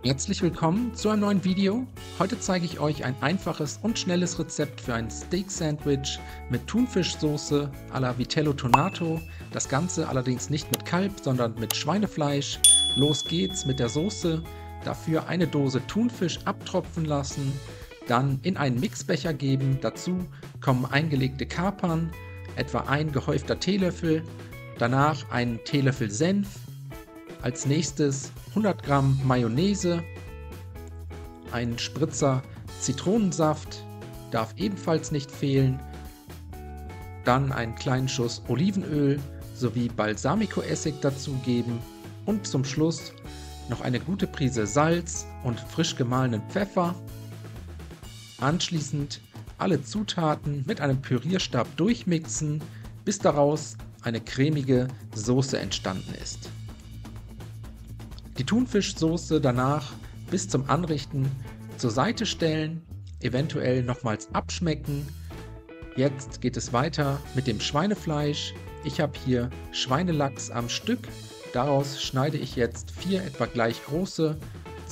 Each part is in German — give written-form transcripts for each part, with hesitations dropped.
Herzlich willkommen zu einem neuen Video. Heute zeige ich euch ein einfaches und schnelles Rezept für ein Steak-Sandwich mit Thunfischsoße à la Vitello Tonato. Das Ganze allerdings nicht mit Kalb, sondern mit Schweinefleisch. Los geht's mit der Soße. Dafür eine Dose Thunfisch abtropfen lassen, dann in einen Mixbecher geben. Dazu kommen eingelegte Kapern, etwa ein gehäufter Teelöffel, danach einen Teelöffel Senf. Als nächstes 100 Gramm Mayonnaise, ein Spritzer Zitronensaft, darf ebenfalls nicht fehlen, dann einen kleinen Schuss Olivenöl sowie Balsamico-Essig dazugeben und zum Schluss noch eine gute Prise Salz und frisch gemahlenen Pfeffer. Anschließend alle Zutaten mit einem Pürierstab durchmixen, bis daraus eine cremige Soße entstanden ist. Die Thunfischsoße danach bis zum Anrichten zur Seite stellen, eventuell nochmals abschmecken. Jetzt geht es weiter mit dem Schweinefleisch. Ich habe hier Schweinelachs am Stück. Daraus schneide ich jetzt 4 etwa gleich große,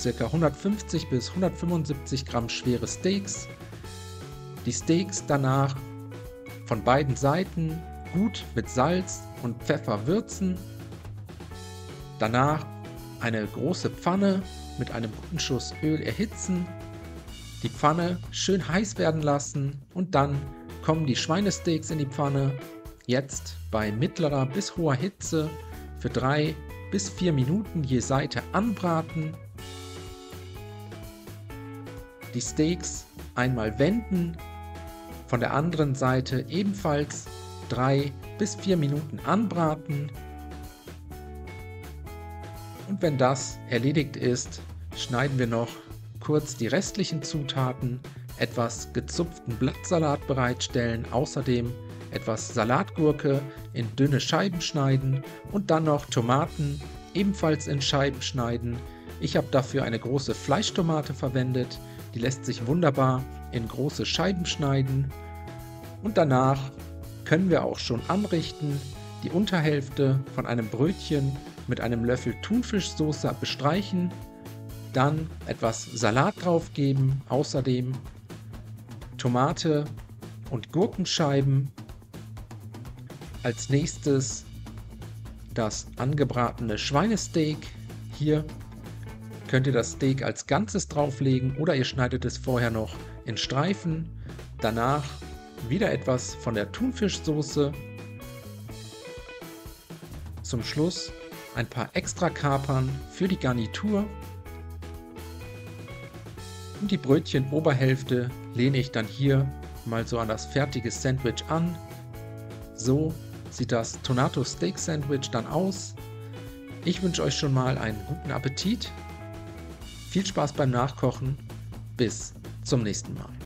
ca. 150 bis 175 Gramm schwere Steaks. Die Steaks danach von beiden Seiten gut mit Salz und Pfeffer würzen. Danach eine große Pfanne mit einem guten Schuss Öl erhitzen, die Pfanne schön heiß werden lassen und dann kommen die Schweinesteaks in die Pfanne, jetzt bei mittlerer bis hoher Hitze für 3 bis 4 Minuten je Seite anbraten. Die Steaks einmal wenden, von der anderen Seite ebenfalls 3 bis 4 Minuten anbraten. Und wenn das erledigt ist, schneiden wir noch kurz die restlichen Zutaten, etwas gezupften Blattsalat bereitstellen, außerdem etwas Salatgurke in dünne Scheiben schneiden und dann noch Tomaten ebenfalls in Scheiben schneiden. Ich habe dafür eine große Fleischtomate verwendet, die lässt sich wunderbar in große Scheiben schneiden. Und danach können wir auch schon anrichten, die Unterhälfte von einem Brötchen mit einem Löffel Thunfischsoße bestreichen, dann etwas Salat drauf geben, außerdem Tomate und Gurkenscheiben. Als nächstes das angebratene Schweinesteak. Hier könnt ihr das Steak als Ganzes drauflegen oder ihr schneidet es vorher noch in Streifen. Danach wieder etwas von der Thunfischsoße. Zum Schluss ein paar extra Kapern für die Garnitur. Und die Brötchen-Oberhälfte lehne ich dann hier mal so an das fertige Sandwich an. So sieht das Tonato Steak Sandwich dann aus. Ich wünsche euch schon mal einen guten Appetit. Viel Spaß beim Nachkochen. Bis zum nächsten Mal.